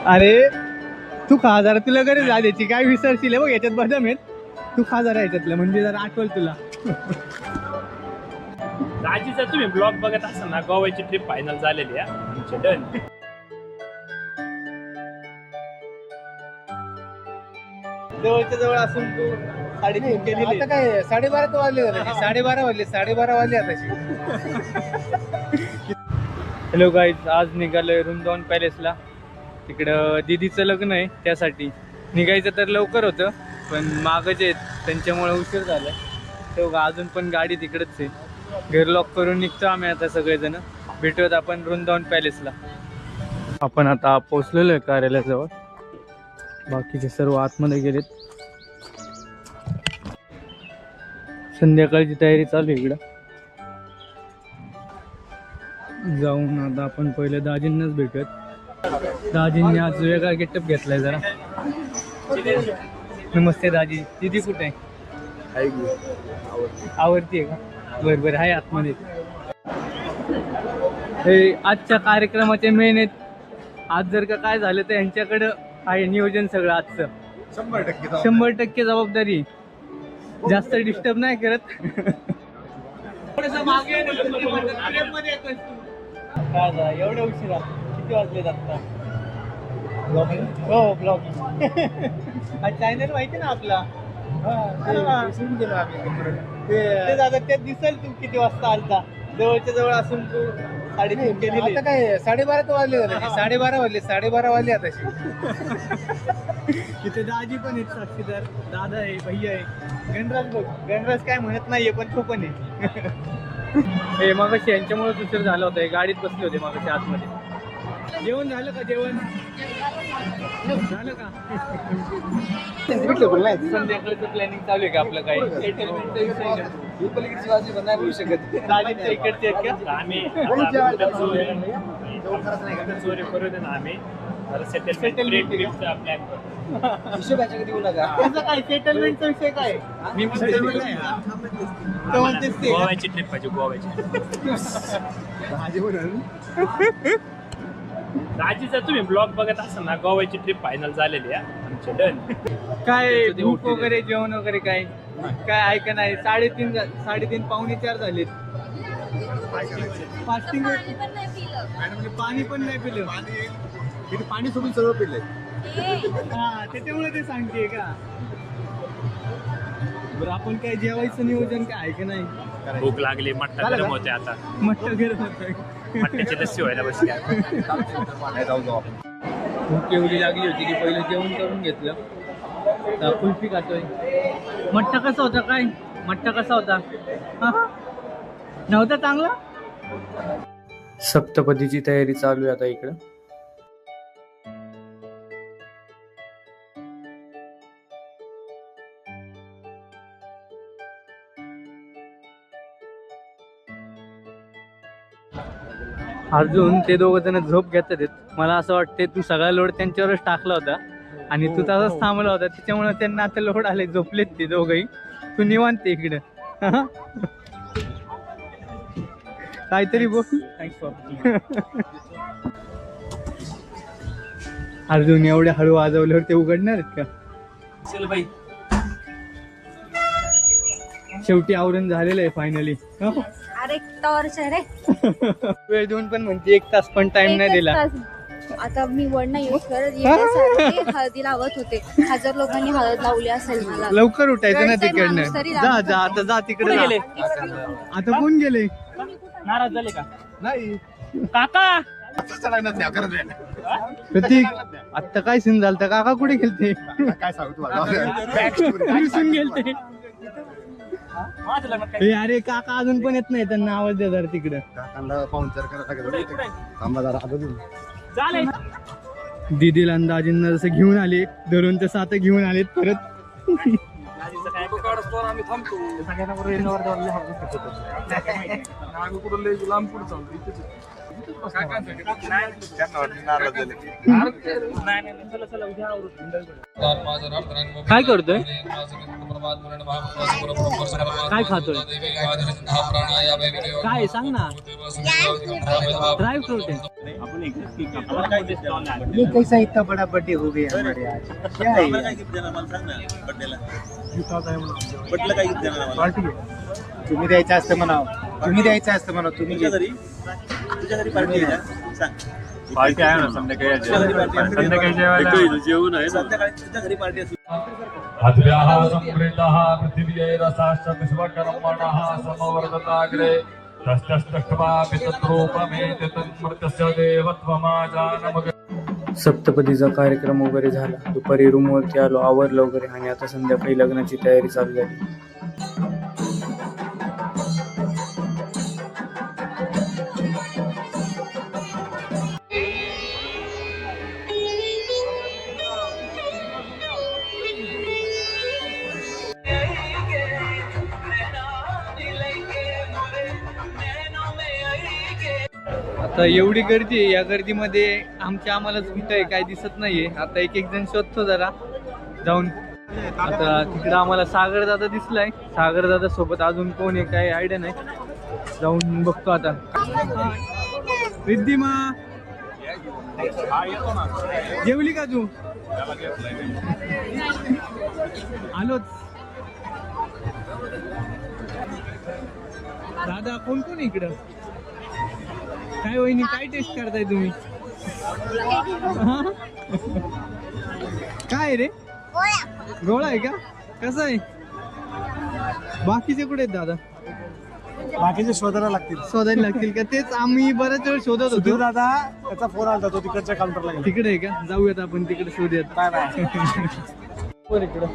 अरे तू खा जरा, तुला गरज आहे त्याची, काय विसरशील बघ याच्यात बदाम आहेत, तू खा जरा याच्यातलं, म्हणजे जरा आठवल तुला. राजीचा तुम्ही ब्लॉग बघत असाल ना, गोव्याची ट्रिप फायनल झालेली आहे आमची, डन. जवळच्या जवळ असून तू 3:30 केली. आता काय 12:30 तर वाजले, 12:30 वाजले आताशी. हॅलो गाईज, आज निघालोय वृंदावन पॅलेसला. तिकडं दीदीचं लग्न आहे, त्यासाठी निघायचं तर लवकर होतं, पण मागं जे आहेत त्यांच्यामुळे उशीर झाला. तेव्हा अजून पण गाडी तिकडंच आहे. घर लॉक करून निघतो आम्ही आता सगळेजण. भेटूयात आपण वृंदावन पॅलेसला. आपण आता पोचलेलो आहे कार्यालयाजवळ. बाकीचे सर्व आतमध्ये गेलेत. संध्याकाळची तयारी चालू आहे इकडं. जाऊन आता आपण पहिले दाजींनाच भेटूयात. दाजींनी आज वेगळा गेटअप घेतलाय जरा. नमस्ते दाजी. दीदी कुठे आहे? आवडती आहे का? बरं बरं, आहे आतमध्ये. हे आजच्या कार्यक्रमाचे मेन आहेत. आज जर का काय झालं तर यांच्याकडं आहे नियोजन सगळं आजचं. 100% जबाबदारी. जास्त डिस्टर्ब नाही करत. एवढं उशिरा किती वाजले आता? हो ब्लॉग. हा चॅनल माहिती ना आपला. ते दादा त्यात दिसेल तू किती वाजता आलता. जवळच्या जवळ असून तू 3:30 केली. आता काय 12:30 तर वाजले, 12:30 वाजले आताशी. तिथे दाजी पण आहेत साक्षीदार. दादा आहे, भैया आहे. गणराज बघ, गणराज काय म्हणत नाहीये पण तो पण आहे. हे मगाशी यांच्यामुळेच उशीर झाला होता. गाडीत बसले होते मगाशी आतमध्ये. जेवण झालं का? जेवण झालं का? संध्याकाळचं प्लॅनिंग चालू आहे का आपलं? काही दाजीच्या इकडचे आहेत का? आम्ही चोरी करू दे ना, आम्ही सेटलमेंट ट्रिपचा प्लॅन करतो. हिशोबाच्या कधी बोला का? त्याचं काय सेटलमेंटचा विषय काय? मी गोव्याची ट्रिप पाहिजे, गोव्याची. राजीचा तुम्ही ब्लॉग बघत असाल ना, गोव्याची ट्रिप फायनल झालेली आहे आमची, डन. काय भूक वगैरे, जेवण वगैरे काय काय आहे का नाही? 3:30 पावणे 4 झालेत. फास्टिंग. पाणी पण नाही पिलं. पाणी सोडून सर्व पिलंय. हा, त्याच्यामुळे ते सांगते का? बरं, आपण काय जेवायचं नियोजन काय आहे का नाही? भूक लागली, मट्टा गरम होते आता. मट्टा गरम होतोय. मट्ट्याची लस्सी व्हायला बसली. भूक एवढी लागली होती की पहिलं जेवण करून घेतलं. आता कुल्फी खातोय. मट्टा कसा होता? काय मट्टा कसा होता? नव्हता चांगला. सप्तपदीची तयारी चालू आहे आता इकडं. अर्जुन ते दोघं जण झोप घेतात. मला असं वाटते तू सगळा लोड त्यांच्यावरच टाकला होता आणि तू तसाच थांबला होता, त्याच्यामुळे त्यांना आता लोड आले. झोपलेत ते दोघंही. तू निवांत इकडं. काहीतरी बोल. अर्जुन एवढ्या हळू वाजवल्यावर ते उघडणार आहेत का? चल बाई. शेवटी आवरण झालेलं आहे फायनली. अरे टॉर्च रे. वेळ देऊन पण म्हणते 1 तास पण टाइम नाही दिला. आता मी वड नाही यूज करत. येण्यासारखे हळदी लावत होते. 1000 लोकांनी हळद लावली असेल मला. लवकर उठायचं ना तिकडनं. जा जा आता जा तिकडे गेले. आता कोण गेले? नाराज झाले का? नाही काका. प्रतीक, आता काय सीन झालता? काका कुठे गेलते? काय सांगू तुम्हाला? विसरून गेलते. हे अरे काका अजून पण येत नाही, त्यांना आवाज द्या जरा तिकडं. काकांना पाहुणचार करायला थांबा जरा. चालेल. दीदीला अंदाजींना जसं घेऊन आले धरून तसं आता घेऊन आलेत परत. काय करतोय काय खातोय काय सांग ना ड्राय फ्रूट आहे ये कैसा इतना बड़ा बर्थडे हो गया हमारे आज क्या है पार्टी आहे. तुम्ही द्यायचं असतं म्हणाव तुम्ही द्यायचं असतं म्हणाव तुम्ही घे. पार्टी आहे ना संध्याकाळी जेवण आहे अद्भ्याः संप्रीतः पृथिव्यैरसाश्च विश्वकर्मणः समवर्धताग्रे तस्यस्तक्ष्मापि तद्रूपमेति तन्मृतस्य देवत्वमाजानमग. सप्तपदीचा कार्यक्रम वगैरे झाला. दुपारी रूमवरती आलो, आवरलं वगैरे आणि आता संध्याकाळी लग्नाची तयारी चालू झाली. आता एवढी गर्दी आहे, या गर्दीमध्ये आम्हालाच कुठं आहे काय दिसत नाहीये. आता एक जण शोधतो जरा जाऊन. आता तिकडं आम्हाला सागर दादा दिसलाय. सागर दादा सोबत अजून कोण आहे काय आयडिया नाही, जाऊन बघतो आता. रिद्धिमा जेवली का तू? आलोच. दादा कोण कोण आहे इकडं? काय वहिनी काय टेस्ट करताय तुम्ही? काय रे गोळा आहे का? कसं आहे? बाकीचे कुठे आहेत दादा? बाकीचे शोधायला लागतील का? तेच आम्ही बऱ्याच वेळ शोधत होतो. दादा त्याचा फोन आला तो तिकडच्या काउंटरला गेला. तिकडे आहे का? जाऊयात आपण तिकडे शोधूयात. इकडं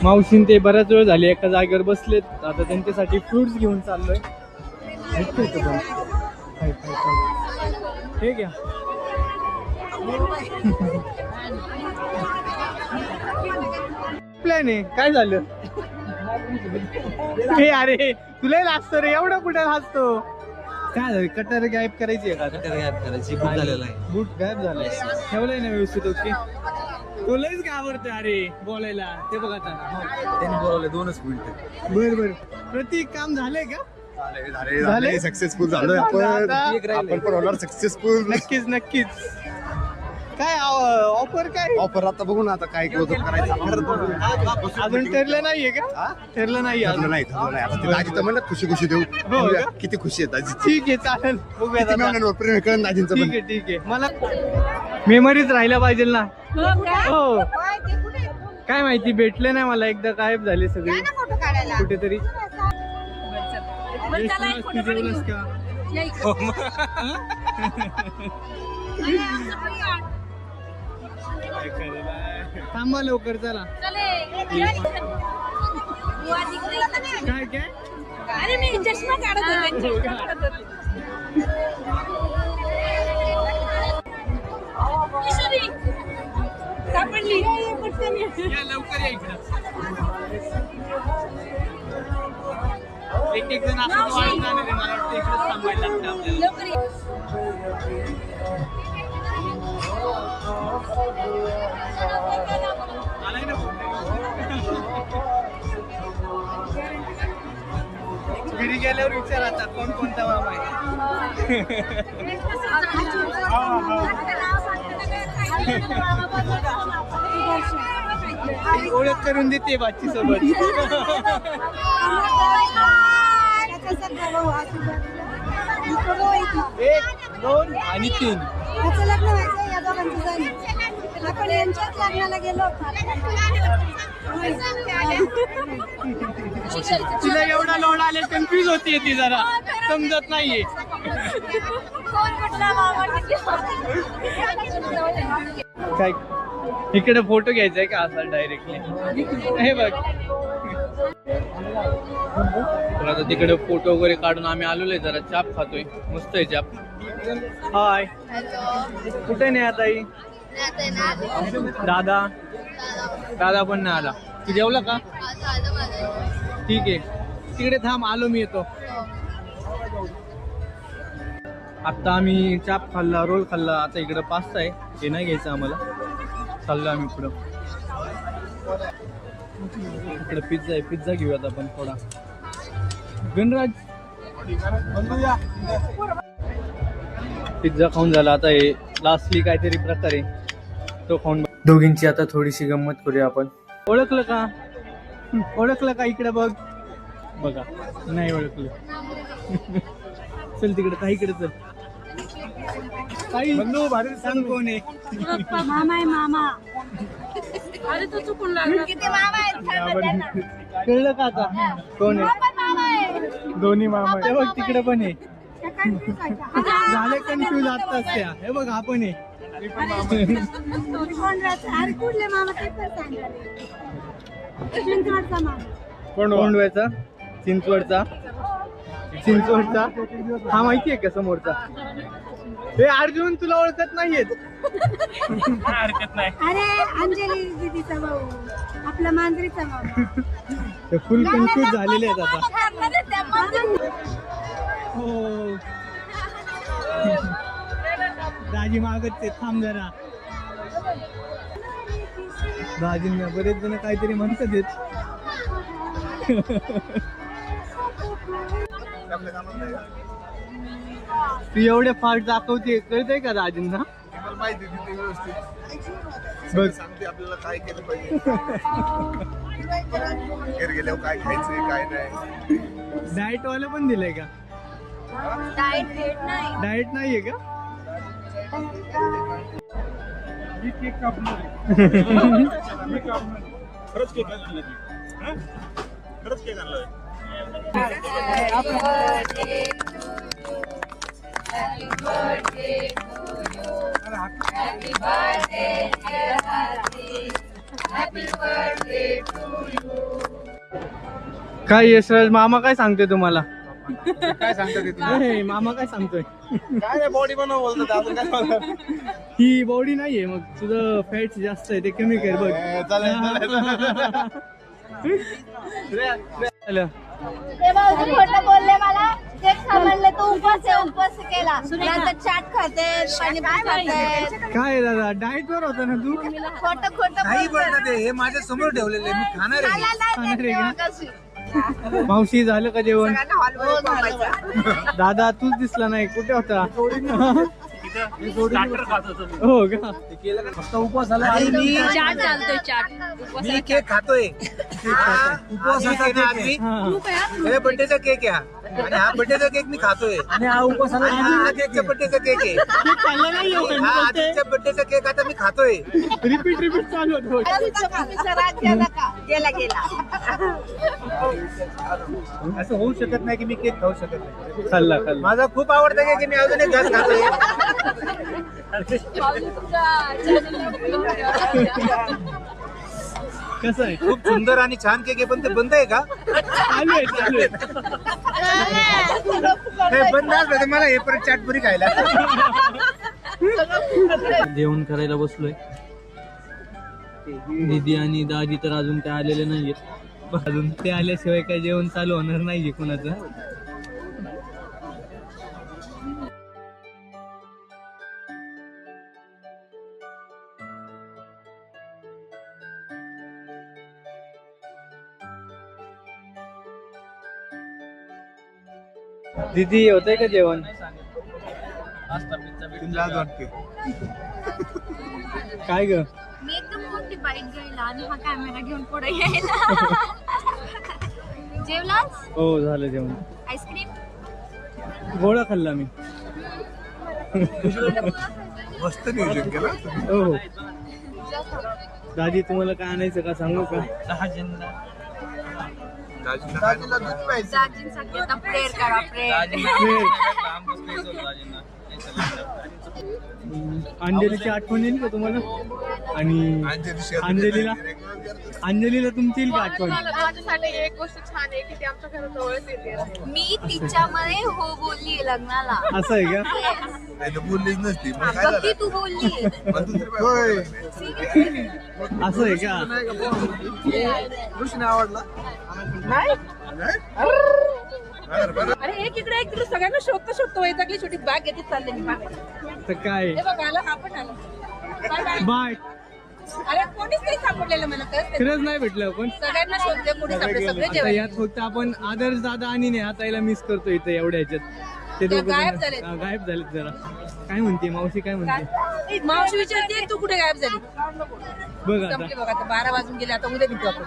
मावशीन ते बऱ्याच वेळ झाले एका जागेवर बसलेत. आता त्यांच्यासाठी फ्रुट्स घेऊन चाललोय. हे घ्या. प्लॅन आहे काय झालं? हे अरे तुला लाजतो रे, एवढं कुठे लाजतो? काय झालं? कटर गायब करायची आहे का? कटर गायब करायची. बूट झालेला आहे. बूट गायब झालाय. ठेवलंय ना व्यवस्थित? ओके. तो लयच घाबरतोय अरे बोलायला. ते बघ आता त्यांनी बोलवले 2 मिनिटं. बर प्रतीक काम झालंय का? झाले सक्सेसफुल झालोय आपण पण होणार सक्सेसफुल. नक्कीच. काय ऑफर काय? ऑफर आता बघू ना आता काय करायचं अजून ठरलं नाहीये का? ठरलं नाही ठरलं नाही आता ते दाजी तर म्हणत खुशी देऊ. बघूया किती खुशी आहे दाजी. ठीक आहे चालेल बघूया दादा. प्रेम कळण दाजींचं पण. ठीक आहे मला मेमरीज राहिल्या पाहिजे ना. हो काय माहिती भेटले नाही मला. एकदा गायब झाले सगळे कुठेतरी. जेवलंस का? थांबा लवकर चला. काय अरे मी चष्मा काढत होते. सापडली या लवकर या इकडं. एक जण असं वाढत जाणार आहे. मला वाटतं इकडेच थांबायला लागतं आपल्याला. आलाय ना घरी गेल्यावर विचार आता कोणता मामा आहे. ओळख करून देते बाची सोबत. 1, 2 आणि 3. त्याचं लग्न व्हायचं या दोघांचं झालं. आपण यांच्याच लग्नाला गेलो. तिला एवढा लोड आले कन्फ्युज होतीये ती जरा समजत नाहीये. काय इकडे फोटो घ्यायचा आहे का असा डायरेक्टली? हे बघ आता तिकडे फोटो वगैरे काढून आम्ही आलेलो आहे. जरा चाप खातोय. मस्त आहे चाप. हाय कुठे नाही आता ही? दादा पण नाही आला. तू जेवला का? ठीक आहे तिकडे थांब आलो मी येतो. आत्ता आम्ही चाप खाल्ला, रोल खाल्ला, आता इकडं पास्ता आहे, हे नाही घ्यायचं आम्हाला. चाललो आम्ही पुढं. इकडं पिझ्झा आहे, पिझ्झा घेऊयात आपण थोडा. गणराज पिझ्झा खाऊन झाला, आता हे लास्टली काहीतरी प्रकार आहे तो खाऊन. दोघींची आता थोडीशी गंमत करूया आपण. ओळखलं का? ओळखलं का? इकडे बघ. बघा, नाही ओळखलं. चल तिकडे, काही इकडे चल. काही भारी सांग कोण आहे? मामा आहे मामा. अरे तो चुकून लागला. किती मामा आहेत? कळलं का आता कोण आहे? दोन्ही मामा. हे बघ तिकडे पण आहे. झाले कन्फ्युज आत्ताच त्या. हे बघ हा पण आहे. कुठले मामा ते पण सांगा. चिंचवडचा मामा. कोंडव्याचा, चिंचवडचा. चिंचवडचा हा माहिती आहे का समोरचा? हे अर्जुन तुला ओळखत नाहीयेत. हरकत नाही. अरे अंजली दीदीचा भाऊ, आपला मांजरीचा मामा. ते फुल कन्फ्युज झालेले आहेत आता. हो दाजी मागत ते. थांब जरा. दाजींना बरेच जण काहीतरी म्हणतात येत. तू एवढे फास्ट दाखवते, कळतंय का दाजींना? माहिती तिथे व्यवस्थित बघ सांगते आपल्याला काय केलं पाहिजे, घरी गेल्यावर काय खायचंय काय नाही. डाएट वाला पण दिलंय का? डाएट नाही. डाएट नाहीये का? खरंच केक आणलं खरंच केक आणलं. काय यशराज मामा काय सांगतोय तुम्हाला? काय सांगतात ते तुला? अरे मामा काय सांगतोय? काय नाही बॉडी बनव बोलतात अजून काय सांगणार? ही बॉडी नाहीये, मग तुझं फॅट जास्त आहे ते कमी कर बघ. चालेल. ते भाऊजी खोटं बोलले मला. केक समजले तो उपवास केला. नंतर चाट खाते, पाणीपुरी खाते. काय दादा डाएट वर होता ना तू? खोटं काही बोलतात ते, हे माझ्या समोर ठेवलेले मी खाणार आहे. खाणार आहे का? मावशी झालं का जेवण? दादा तूच दिसला नाही, कुठे होता? स्टार्टर खात होतो मी. हो का? फक्त उपवास झाला. चाट चालतोय चाट. मी केक खातोय. उपवासाचा केक आहे. हा. बर्थडेचा केक आहे हा. आणि हा बर्थडेचा केक मी खातोय. आणि हा उपवासाला हा केकचा बर्थडेचा केक आहे. ते खाल्लं नाही एवढं. हा आदित्यच्या बर्थडेचा केक आता मी खातोय. रिपीट चालू होत. असं होऊ शकत नाही की मी केक खाऊ शकत नाही. खाल्ला माझा खूप आवडता केक आहे, मी अजून एक घास खातोय. कसं आहे? खूप सुंदर आणि छान केक आहे, पण ते बंद आहे का? चालू आहे. हे बंद असलं तर मला हे परत चाटपुरी खायला. जेवण करायला बसलोय. दीदी आणि दादी तर अजून काय आलेले नाहीयेत. अजून ते आल्याशिवाय काय जेवण चालू होणार नाहीये कोणाचं. दीदी होतंय का जेवण? लाज वाटते. काय ग? मी एकदम मोठी बाईट घ्यायला आणि हा कॅमेरा घेऊन पुढे यायला. जेवलास? हो झालं जेवण. आईस्क्रीम गोळा खाल्ला मी. मस्त नियोजन केलं. हो दादी तुम्हाला काय आणायचं का सांगू का? दाजीला दूध पाहिजे. दाजींसाठी आता प्रेयर करा प्रेयर. अंजलीची आठवण येईल का तुम्हाला? आणि अंजलीला तुमची येईल का आठवण? माझ्यासाठी एक गोष्ट छान आहे की ती आमच्या घरात जवळच येते. मी तिच्यामध्ये हो बोलली लग्नाला. असं आहे का? नाही तर बोललीच नसती. मग काय बघ की तू बोलली. होय. असं आहे का? कृष्ण आवडला. अरे एक इकडे एक तिकडे सगळ्यांना शोधतो वैतागली छोटी बॅग घेते चालले मी बाहेर. तर काय हे बघ आला हा पण आला बाय बाय. बाय. अरे कोणीच नाही सापडलेलं मला तर खरंच नाही भेटलं आपण. सगळ्यांना शोधते कोणी सापडले सगळे आता जेवण यात फक्त आपण आदर्श दादा आणि नेहा ताईला मिस करतो इथं एवढ्या ह्याच्यात. ते दोघं गायब जण- झालेत. हा, गायब झालेत जरा. काय म्हणते मावशी, काय म्हणते मावशी विचारते तू कुठे गायब झाली बघ आता. संपली बघ आता 12 वाजून गेले आता उद्या भेटू आपण